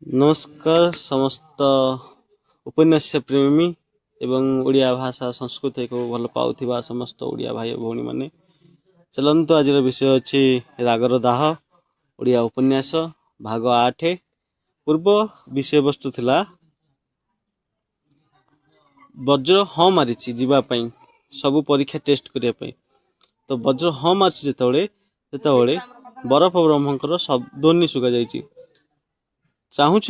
नमस्कार समस्त उपन्यास प्रेमी एवं ओडिया भाषा संस्कृति को भल पाउथिबा समस्त ओडिया भाई भौणी माने चलंतु आज विषय अच्छी रागर दाह ओडिया उपन्यास भाग 8 पूर्व विषय वस्तु थिला वज्र हाँ मारी जीवाई सबू परीक्षा टेस्ट करने तो वज्र हाँ मारी जिते बरफ ब्रह्मकर ध्वनि शुगा जाइए चाहूछ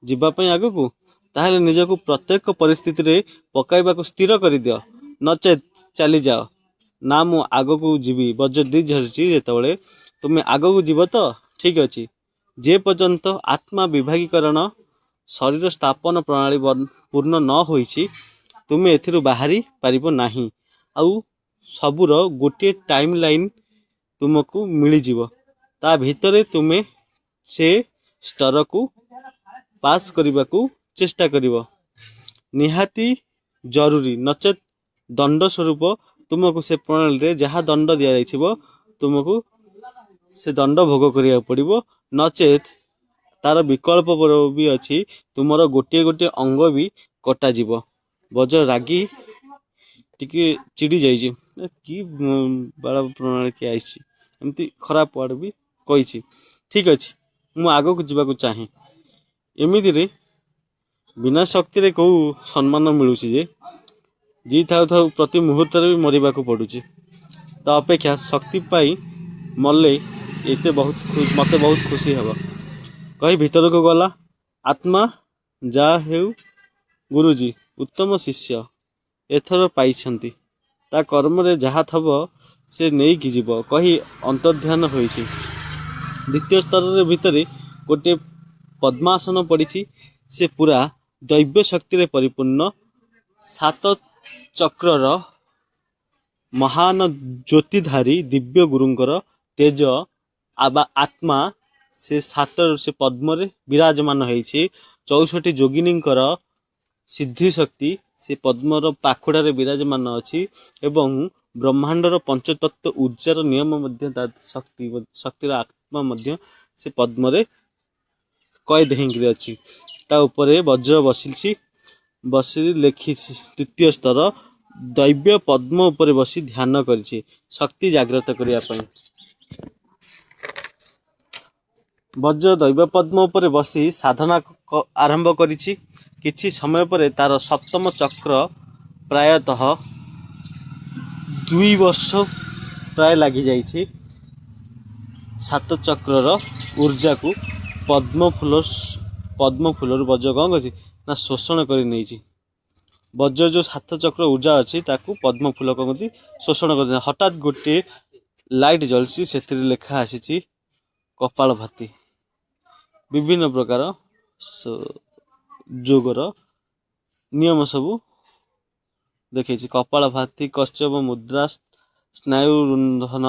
जीवाई आगू ताहले निजकू प्रत्येक परिस्थिति रे पकाइबाकू स्थिर कर दियो नचेत चली जाओ ना मु आगू जीवी वज्र दी झरची जिते तुम्हें आगू जीव तो ठीक अच्छे जे पर्यंत आत्मा विभागीकरण शरीर स्थापन प्रणाली पूर्ण न होईछि तुम्हें एथिरु बाहरी पारिबो नाही आउ सबूर गोटे टाइम लाइन तुमको मिल जीव ता भितरे तुम्हें से स्तर को पास करने को चेष्टा करिवो निहाती जरूरी नचेत दंड स्वरूप तुमको से प्रणाली रे जहाँ दंड दि जाइछिबो तुमको से दंड भोग करिया पड़िबो नचेत तार विकल्प भी अच्छी तुमर गोटे गोटे अंग भी कटा जीव वज्र रागी टिके चिड़ी जाइए कि बाल प्रणाली किए आमती खराब वार्ड भी कही ठीक अच्छे मु आग को जावाक चाहे एमिति रे बिना शक्ति रे कौ सम्मान मिलूँ जे जी थाउ थाउ प्रति मुहूर्त भी मरवा को पड़ुची तो अपेक्षा शक्ति पाई मरले ये बहुत मत बहुत खुशी हे कही भीतर को गला आत्मा जा हेउ गुरुजी उत्तम शिष्य एथर पाइछंती ता कर्म रे जहाँ थब से नहीं कि जीव कही अंतर्ध्यान होइछि द्वितीय स्तर रे भितरे गोटे पद्मासन पड़ी से पूरा दैव्य शक्ति रे परिपूर्ण सात चक्रर महान ज्योतिधारी दिव्य गुरुंकर तेज आबा आत्मा से सात से पद्म रे विराजमान होइछि 64 जोगिनींकर सिद्धि शक्ति से पद्मर पाखुड़ारे विराजमान अच्छी एवं ब्रह्मांडर पंचतत्व ऊर्जार नियम शक्तिर आत्मा मध्य से पद्मरे कैद होकर अच्छी उपरे वज्र बसी लेखि तृतीय स्तर दैव्य पद्म उपरे बसी ध्यान करिछि शक्ति जागृत करने वज्र दैव्य पद्म उपरे बसी साधना आरंभ करिछि किछि समय पर तार सप्तम चक्र प्रायतः 2 वर्ष प्राय लगी जाइछि सात चक्रर ऊर्जा को पद्म फूल वज्र कौन अच्छी ना शोषण कर नहीं वज्र जो सात चक्र ऊर्जा अच्छी ताकू पद्म फूल कहते शोषण कर हठात गोटे लाइट जलसी से लेखा आसी कपाल भाती विभिन्न प्रकार जोगर नियम सबू देखी कपाल भाती कश्यप मुद्रा स्नायु रुंधन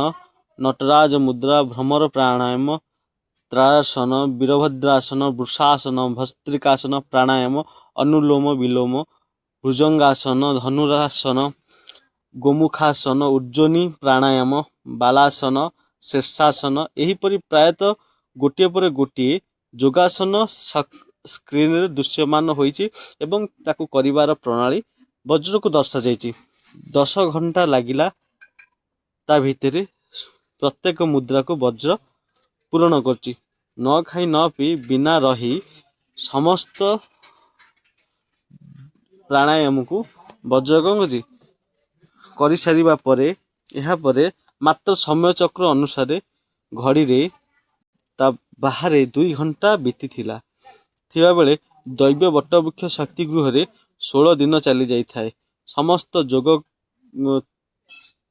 नटराज मुद्रा भ्रमर प्राणायाम त्रासन वीरभद्रासन वृषासन भस्त्रिकासन प्राणायाम अनुलोम विलोम भुजंगासन धनुरासन गोमुखासन उज्जनी प्राणायाम बालासन शीर्षासन एहीपरि प्रायतः गोटे पर गोटे योगासन स्क्रीन रे दृश्यमान होइछि एवं ताकू करिवार प्रणाली वज्र को दर्शा जाइछि 10 घंटा लागिला ता भितरे प्रत्येक मुद्रा को वज्र पूरण करछि न खाई न पी बिना रही समस्त प्राणायाम को वज्र कौन कर सारिबा परे एहा परे मात्र समय चक्र अनुसार घड़ी रे ता बाहर 2 घंटा बीती थिला थिबा बेले दैव्य बटवृक्ष शक्ति गृह रे 16 दिन चली जाई थाए समस्त जोग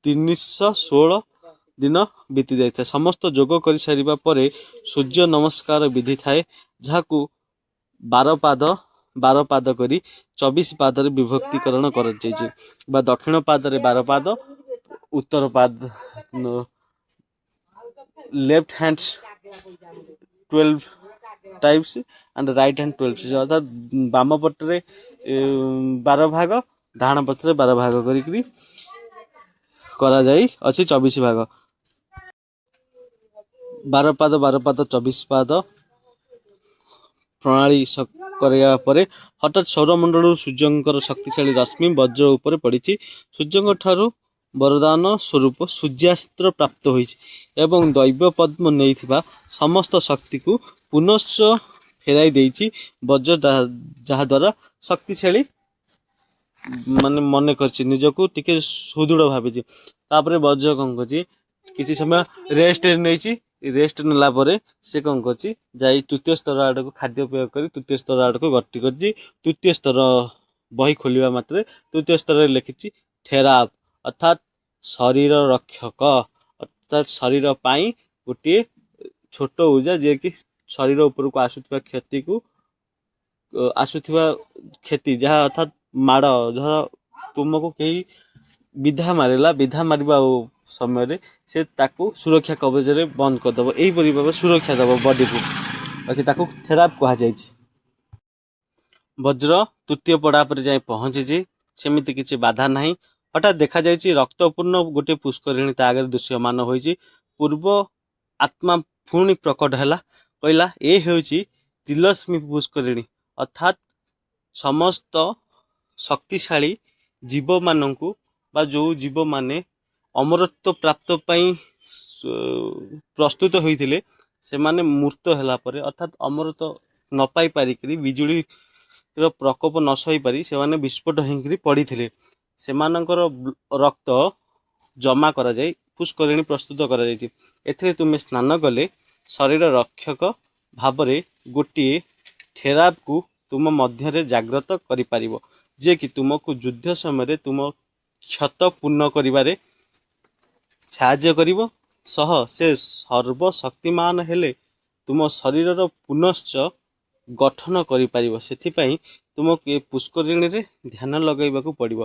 316 दिन बीती जाई थाए समस्त जोग कर सारिबा परे सूर्य नमस्कार विधि थाए जहाकू 12 पाद करी 24 पाद रे विभक्तिकरण कर जाइछि बा दक्षिण पाद रे 12 पाद उत्तर पाद left hand 12 types and right hand 12 अर्थात बाम पटरे 12 भाग डाहाण पटरे 12 भाग करी करा जाई अछि 24 भाग 12 पाद 24 पाद ପ୍ରଣାଳୀ କରିବା ପରେ ହଠାତ୍ ସୌରମଣ୍ଡଳରୁ ସୂର୍ଯ୍ୟଙ୍କର ଶକ୍ତିଶାଳୀ ରଶ୍ମି ବଜ୍ର ଉପରେ ପଡ଼ିଛି। ସୂର୍ଯ୍ୟଙ୍କ ଠାରୁ ବରଦାନ ସ୍ୱରୂପ ସୂର୍ଯ୍ୟାସ୍ତ୍ର ପ୍ରାପ୍ତ ହୋଇଛି ଏବଂ ଦୈବ ପଦ୍ମ ନେଇଥିବା ସମସ୍ତ ଶକ୍ତିକୁ ପୁନଶ୍ଚ ଫେରାଇ ଦେଇଛି ବଜ୍ର, ଯାହାଦ୍ୱାରା ଶକ୍ତିଶାଳୀ ମାନେ ମନେ କରିଛି, ନିଜକୁ ଟିକେ ସୁଦୃଢ଼ ଭାବିଛି। ତାପରେ ବଜ୍ର କ'ଣ କରିଛି, କିଛି ସମୟ ରେଷ୍ଟ ନେଇଛି। ରେଷ୍ଟ ନେଲା ପରେ ସେ କ'ଣ କରିଛି, ଯାଇ ତୃତୀୟ ସ୍ତର ଆଡ଼କୁ ଖାଦ୍ୟପେୟ କରି ତୃତୀୟ ସ୍ତର ଆଡ଼କୁ ଗତି କରିଛି। ତୃତୀୟ ସ୍ତର ବହି ଖୋଲିବା ମାତ୍ରେ ତୃତୀୟ ସ୍ତରରେ ଲେଖିଛି ଠେରାପ, ଅର୍ଥାତ୍ ଶରୀର ରକ୍ଷକ, ଅର୍ଥାତ୍ ଶରୀର ପାଇଁ ଗୋଟିଏ ଛୋଟ ଉର୍ଜା, ଯିଏକି ଶରୀର ଉପରକୁ ଆସୁଥିବା କ୍ଷତି, ଯାହା ଅର୍ଥାତ୍ ମାଡ଼, ଧର ତୁମକୁ କେହି ବିଧା ମାରିବା ସମୟରେ ସେ ତାକୁ ସୁରକ୍ଷା କବଚରେ ବନ୍ଦ କରିଦେବ, ଏହିପରି ଭାବରେ ସୁରକ୍ଷା ଦେବ ବଡ଼ିକୁ, ବାକି ତାକୁ ଥେରାପ କୁହାଯାଇଛି। ବଜ୍ର ତୃତୀୟ ପଡ଼ା ପରେ ଯାଇ ପହଞ୍ଚିଛି, ସେମିତି କିଛି ବାଧା ନାହିଁ। ହଠାତ୍ ଦେଖାଯାଇଛି ରକ୍ତପୂର୍ଣ୍ଣ ଗୋଟିଏ ପୁଷ୍କରିଣୀ ତା ଆଗରେ ଦୃଶ୍ୟମାନ ହୋଇଛି। ପୂର୍ବ ଆତ୍ମା ପୁଣି ପ୍ରକଟ ହେଲା, କହିଲା ଏ ହେଉଛି ତିଲସ୍ମୀ ପୁଷ୍କରିଣୀ, ଅର୍ଥାତ୍ ସମସ୍ତ ଶକ୍ତିଶାଳୀ ଜୀବମାନଙ୍କୁ ବା ଯେଉଁ ଜୀବମାନେ ଅମରତ୍ୱ ପ୍ରାପ୍ତ ପାଇଁ ପ୍ରସ୍ତୁତ ହୋଇଥିଲେ, ସେମାନେ ମୃତ ହେଲା ପରେ, ଅର୍ଥାତ୍ ଅମରତ୍ୱ ନ ପାଇପାରିକିରି, ବିଜୁଳିର ପ୍ରକୋପ ନ ସହିପାରି ସେମାନେ ବିସ୍ଫୋଟ ହୋଇକରି ପଡ଼ିଥିଲେ। ସେମାନଙ୍କର ରକ୍ତ ଜମା କରାଯାଇ ପୁଷ୍କରିଣୀ ପ୍ରସ୍ତୁତ କରାଯାଇଛି। ଏଥିରେ ତୁମେ ସ୍ନାନ କଲେ ଶରୀର ରକ୍ଷକ ଭାବରେ ଗୋଟିଏ ଠେରାପକୁ ତୁମ ମଧ୍ୟରେ ଜାଗ୍ରତ କରିପାରିବ, ଯିଏକି ତୁମକୁ ଯୁଦ୍ଧ ସମୟରେ ତୁମ କ୍ଷତ ପୂର୍ଣ୍ଣ କରିବାରେ ସାହାଯ୍ୟ କରିବ। ସହ ସେ ସର୍ବଶକ୍ତିମାନ ହେଲେ ତୁମ ଶରୀରର ପୁନଶ୍ଚ ଗଠନ କରିପାରିବ। ସେଥିପାଇଁ ତୁମକୁ ଏ ପୁଷ୍କରିଣୀରେ ଧ୍ୟାନ ଲଗାଇବାକୁ ପଡ଼ିବ।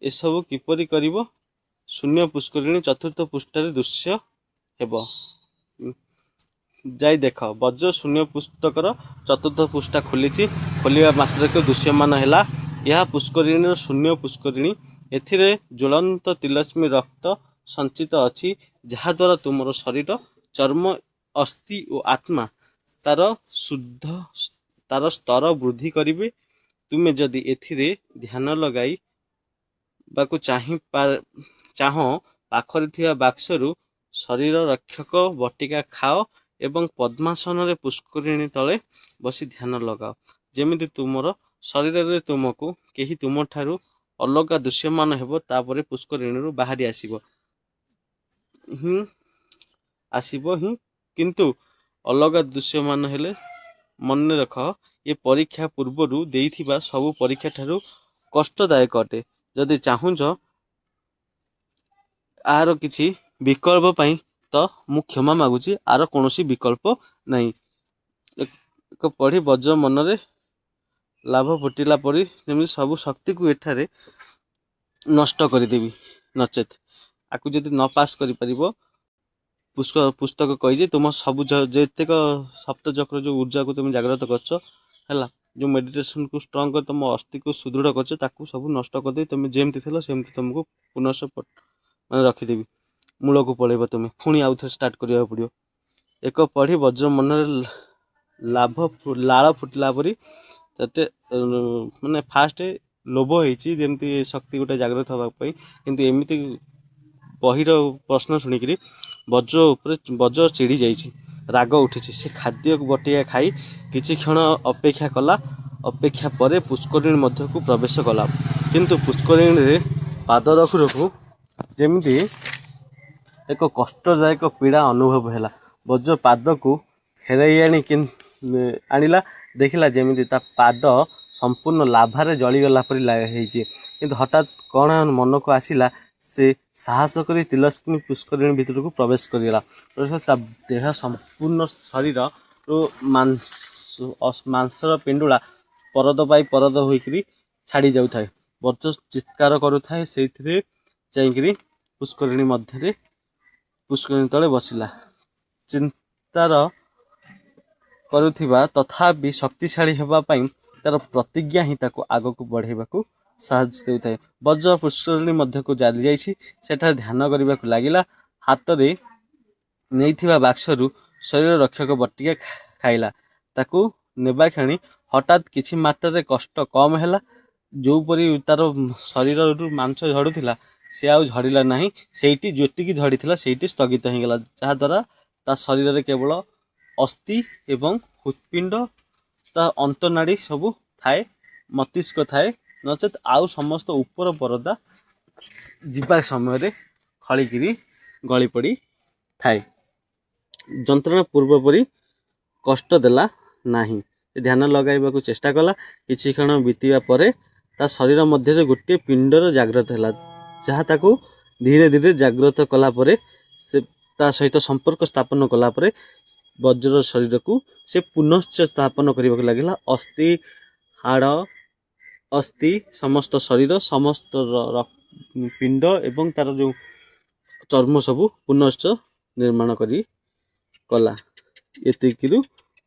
ଏସବୁ କିପରି କରିବ? ଶୂନ୍ୟ ପୁଷ୍କରିଣୀ ଚତୁର୍ଥ ପୃଷ୍ଠାରେ ଦୃଶ୍ୟ ହେବ, ଯାଇ ଦେଖ। ବଜ୍ର ଶୂନ୍ୟ ପୁସ୍ତକର ଚତୁର୍ଥ ପୃଷ୍ଠା ଖୋଲିଛି। ଖୋଲିବା ମାତ୍ରକେ ଦୃଶ୍ୟମାନ ହେଲା ଏହା ପୁଷ୍କରିଣୀର ଶୂନ୍ୟ ପୁଷ୍କରିଣୀ। ଏଥିରେ ଜ୍ୱଳନ୍ତ ତିଲସ୍ମୀ ରକ୍ତ ସଞ୍ଚିତ ଅଛି, ଯାହାଦ୍ୱାରା ତୁମର ଶରୀର, ଚର୍ମ, ଅସ୍ଥି ଓ ଆତ୍ମା ତାର ସ୍ତର ବୃଦ୍ଧି କରିବେ। ତୁମେ ଯଦି ଏଥିରେ ଧ୍ୟାନ ଲଗାଇବାକୁ ଚାହଁ, ପାଖରେ ଥିବା ବାକ୍ସରୁ ଶରୀର ରକ୍ଷକ ବଟିକା ଖାଅ ଏବଂ ପଦ୍ମାସନରେ ପୁଷ୍କରିଣୀ ତଳେ ବସି ଧ୍ୟାନ ଲଗାଅ, ଯେମିତି ତୁମର ଶରୀରରେ ତୁମକୁ କେହି ତୁମଠାରୁ ଅଲଗା ଦୃଶ୍ୟମାନ ହେବ। ତାପରେ ପୁଷ୍କରିଣୀରୁ ବାହାରି ଆସିବ ହିଁ, କିନ୍ତୁ ଅଲଗା ଦୃଶ୍ୟମାନ ହେଲେ ମନେ ରଖ, ଏ ପରୀକ୍ଷା ପୂର୍ବରୁ ଦେଇଥିବା ସବୁ ପରୀକ୍ଷା ଠାରୁ କଷ୍ଟଦାୟକ ଅଟେ। ଯଦି ଚାହୁଁଛ ଆର କିଛି ବିକଳ୍ପ ପାଇଁ, ତ ମୁଁ କ୍ଷମା ମାଗୁଛି, ଆର କୌଣସି ବିକଳ୍ପ ନାହିଁ। ଏକ ପଢ଼ି ବଜ୍ର ମନରେ ଲାଭ ଫୁଟିଲା ପରି ଯେମିତି ସବୁ ଶକ୍ତିକୁ ଏଠାରେ ନଷ୍ଟ କରିଦେବି, ନଚେତ୍ ଆକୁ ଯଦି ନ ପାସ୍ କରିପାରିବ, ପୁସ୍ତକ କହିଛି ତୁମ ସବୁ ଯେତେକ ସପ୍ତଚକ୍ର ଯେଉଁ ଉର୍ଜାକୁ ତୁମେ ଜାଗ୍ରତ କରିଛ, ହେଲା, ଯେଉଁ ମେଡ଼ିଟେସନକୁ ଷ୍ଟ୍ରଙ୍ଗ କରି ତୁମ ଅସ୍ଥିକୁ ସୁଦୃଢ଼ କରିଛ, ତାକୁ ସବୁ ନଷ୍ଟ କରିଦେଇ ତୁମେ ଯେମିତି ଥିଲ ସେମିତି ତୁମକୁ ପୁନଶ୍ଚ ରଖିଦେବି। ମୂଳକୁ ପଳେଇବ, ତୁମେ ପୁଣି ଆଉଥରେ ଷ୍ଟାର୍ଟ କରିବାକୁ ପଡ଼ିବ। ଏକ ପଢ଼ି ବଜ୍ର ମନରେ ଲାଳ ଫୁଟିଲା ପରି ତାତେ ମାନେ ଫାଷ୍ଟ ଲୋଭ ହେଇଛି, ଯେମିତି ଶକ୍ତି ଗୋଟେ ଜାଗ୍ରତ ହେବା ପାଇଁ। କିନ୍ତୁ ଏମିତି ବହିର ପ୍ରଶ୍ନ ଶୁଣିକିରି ବଜ୍ର ଚିଡ଼ି ଯାଇଛି, ରାଗ ଉଠିଛି। ସେ ଖାଦ୍ୟ ବଟିକା ଖାଇ କିଛି କ୍ଷଣ ଅପେକ୍ଷା କଲା। ଅପେକ୍ଷା ପରେ ପୁଷ୍କରିଣୀ ମଧ୍ୟକୁ ପ୍ରବେଶ କଲା। କିନ୍ତୁ ପୁଷ୍କରିଣୀରେ ପାଦ ରଖୁ ରଖୁ ଯେମିତି ଏକ କଷ୍ଟଦାୟକ ପୀଡ଼ା ଅନୁଭବ ହେଲା। ବଜ୍ର ପାଦକୁ ଫେରାଇ ଆଣିଲା, ଦେଖିଲା ଯେମିତି ତା ପାଦ ସମ୍ପୂର୍ଣ୍ଣ ଲାଭାରେ ଜଳିଗଲା ପରି ହେଇଛି। କିନ୍ତୁ ହଠାତ୍ କ'ଣ ମନକୁ ଆସିଲା, ସେ ସାହସ କରି ତିଲସ୍ମୀ ପୁଷ୍କରିଣୀ ଭିତରକୁ ପ୍ରବେଶ କରିଗଲା। ତା ଦେହ ସମ୍ପୂର୍ଣ୍ଣ ଶରୀରରୁ ମାଂସର ପିଣ୍ଡୁଳା ପରଦ ବାଇ ପରଦ ହୋଇକରି ଛାଡ଼ି ଯାଉଥାଏ। ବଜ୍ର ଚିତ୍କାର କରୁଥାଏ, ସେଇଥିରେ ଯାଇକିରି ପୁଷ୍କରିଣୀ ତଳେ ବସିଲା। ଚିନ୍ତାର କରୁଥିବା, ତଥାପି ଶକ୍ତିଶାଳୀ ହେବା ପାଇଁ ତାର ପ୍ରତିଜ୍ଞା ହିଁ ତାକୁ ଆଗକୁ ବଢ଼ାଇବାକୁ ସାହାଯ୍ୟ ଦେଉଥାଏ। ବଜ୍ର ପୁଷ୍କରିଣୀ ମଧ୍ୟକୁ ଚାଲି ଯାଇଛି, ସେଠାରେ ଧ୍ୟାନ କରିବାକୁ ଲାଗିଲା। ହାତରେ ନେଇଥିବା ବାକ୍ସରୁ ଶରୀର ରକ୍ଷକ ବଟିକା ଖାଇଲା। ତାକୁ ନେବା କ୍ଷଣି ହଠାତ୍ କିଛି ମାତ୍ରାରେ କଷ୍ଟ କମ୍ ହେଲା। ଯେଉଁପରି ତାର ଶରୀରରୁ ମାଂସ ଝଡ଼ୁଥିଲା ସେ ଆଉ ଝଡ଼ିଲା ନାହିଁ। ସେଇଠି ଯେତିକି ଝଡ଼ିଥିଲା ସେଇଠି ସ୍ଥଗିତ ହୋଇଗଲା, ଯାହାଦ୍ୱାରା ତା ଶରୀରରେ କେବଳ ଅସ୍ଥି ଏବଂ ହୃତ୍ପିଣ୍ଡ, ତା ଅନ୍ତନାଡ଼ି ସବୁ ଥାଏ, ମସ୍ତିଷ୍କ ଥାଏ, ନଚେତ୍ ଆଉ ସମସ୍ତ ଉପର ପରଦା ଯିବା ସମୟରେ ଖଳିକିରି ଗଳି ପଡ଼ି ଥାଏ। ଯନ୍ତ୍ରଣା ପୂର୍ବ ପରି କଷ୍ଟ ଦେଲା ନାହିଁ। ସେ ଧ୍ୟାନ ଲଗାଇବାକୁ ଚେଷ୍ଟା କଲା। କିଛି କ୍ଷଣ ବିତିବା ପରେ ତା ଶରୀର ମଧ୍ୟରେ ଗୋଟିଏ ପିଣ୍ଡର ଜାଗ୍ରତ ହେଲା, ଯାହା ତାକୁ ଧୀରେ ଧୀରେ ଜାଗ୍ରତ କଲା ପରେ ସେ ତା ସହିତ ସମ୍ପର୍କ ସ୍ଥାପନ କଲା ପରେ ବଜ୍ର ଶରୀରକୁ ସେ ପୁନଶ୍ଚ ସ୍ଥାପନ କରିବାକୁ ଲାଗିଲା। ଅସ୍ଥି, ହାଡ଼, ଅସ୍ଥି, ସମସ୍ତ ଶରୀର, ସମସ୍ତ ପିଣ୍ଡ ଏବଂ ତାର ଯେଉଁ ଚର୍ମ ସବୁ ପୁନଶ୍ଚ ନିର୍ମାଣ କରି କଲା। ଏତିକିରୁ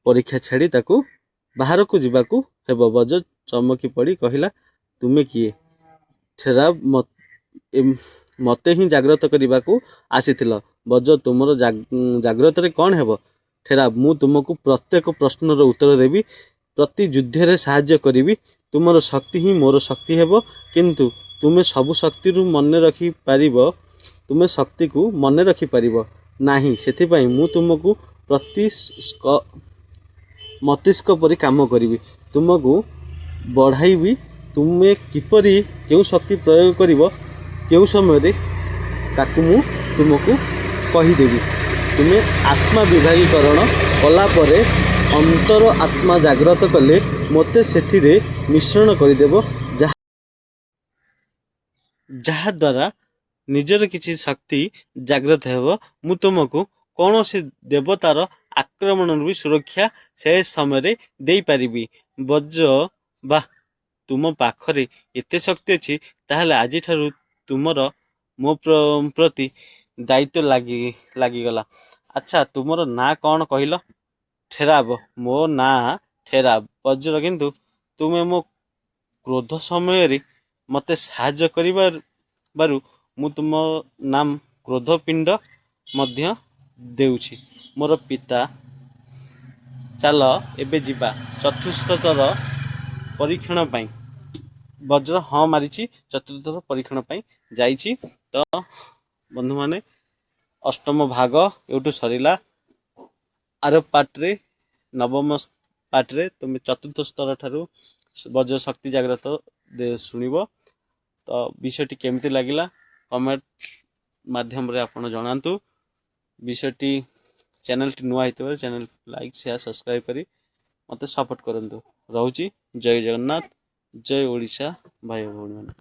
ପରୀକ୍ଷା ଛାଡ଼ି ତାକୁ ବାହାରକୁ ଯିବାକୁ ହେବ। ବଜ୍ର ଚମକି ପଡ଼ି କହିଲା, ତୁମେ କିଏ? ଠେରାବ, ମୋତେ ହିଁ ଜାଗ୍ରତ କରିବାକୁ ଆସିଥିଲ। ବଜ୍ର, ତୁମର ଜାଗ୍ରତରେ କ'ଣ ହେବ? ଠେରାବ, ମୁଁ ତୁମକୁ ପ୍ରତ୍ୟେକ ପ୍ରଶ୍ନର ଉତ୍ତର ଦେବି, ପ୍ରତି ଯୁଦ୍ଧରେ ସାହାଯ୍ୟ କରିବି। ତୁମର ଶକ୍ତି ହିଁ ମୋର ଶକ୍ତି ହେବ, କିନ୍ତୁ ତୁମେ ସବୁ ଶକ୍ତିରୁ ତୁମେ ଶକ୍ତିକୁ ମନେ ରଖିପାରିବ ନାହିଁ। ସେଥିପାଇଁ ମୁଁ ତୁମକୁ ପ୍ରତି ମସ୍ତିଷ୍କ ପରି କାମ କରିବି, ତୁମକୁ ବଢ଼ାଇବି। ତୁମେ କିପରି କେଉଁ ଶକ୍ତି ପ୍ରୟୋଗ କରିବ, କେଉଁ ସମୟରେ, ତାକୁ ମୁଁ ତୁମକୁ କହିଦେବି। ତୁମେ ଆତ୍ମା ବିଭାଗୀକରଣ କଲା ପରେ ଅନ୍ତର ଆତ୍ମା ଜାଗ୍ରତ କଲେ ମୋତେ ସେଥିରେ ମିଶ୍ରଣ କରିଦେବ, ଯାହାଦ୍ୱାରା ନିଜର କିଛି ଶକ୍ତି ଜାଗ୍ରତ ହେବ। ମୁଁ ତୁମକୁ କୌଣସି ଦେବତାର ଆକ୍ରମଣରୁ ବି ସୁରକ୍ଷା ସେ ସମୟରେ ଦେଇପାରିବି। ବଜ୍ର, ବା, ତୁମ ପାଖରେ ଏତେ ଶକ୍ତି ଅଛି, ତାହେଲେ ଆଜିଠାରୁ ତୁମର ମୋ ପ୍ରତି ଦାୟିତ୍ୱ ଲାଗିଗଲା। ଆଚ୍ଛା, ତୁମର ନାଁ କ'ଣ କହିଲ? ଠେରାବ, ମୋ ନାଁ ଠେରାବ। ବଜ୍ର, କିନ୍ତୁ ତୁମେ ମୋ କ୍ରୋଧ ସମୟରେ ମୋତେ ସାହାଯ୍ୟ କରିବାରୁ ମୁଁ ତୁମ ନାମ କ୍ରୋଧପିଣ୍ଡ ମଧ୍ୟ ଦେଉଛି। ମୋର ପିତା, ଚାଲ ଏବେ ଯିବା ଚତୁର୍ଥ ଥର ପରୀକ୍ଷଣ ପାଇଁ। ବଜ୍ର ହଁ ମାରିଛି, ଚତୁର୍ଥ ଥର ପରୀକ୍ଷଣ ପାଇଁ ଯାଇଛି। ତ ବନ୍ଧୁମାନେ, ଅଷ୍ଟମ ଭାଗ ଏଇଠୁ ସରିଲା। ଆର ପାର୍ଟରେ, ନବମ ପାର୍ଟରେ ତୁମେ ଚତୁର୍ଥ ସ୍ତର ଠାରୁ ବଜ୍ର ଶକ୍ତି ଜାଗ୍ରତ ଶୁଣିବ। ତ ବିଷୟଟି କେମିତି ଲାଗିଲା କମେଣ୍ଟ ମାଧ୍ୟମରେ ଆପଣ ଜଣାନ୍ତୁ। ବିଷୟଟି, ଚ୍ୟାନେଲଟି ନୂଆ ହେଇଥିବାରୁ ଚ୍ୟାନେଲ ଲାଇକ୍, ସେୟାର, ସବସ୍କ୍ରାଇବ୍ କରି ମୋତେ ସପୋର୍ଟ କରନ୍ତୁ। ରହୁଛି। ଜୟ ଜଗନ୍ନାଥ, ଜୟ ଓଡ଼ିଶା ଭାଇ ଭଉଣୀମାନେ।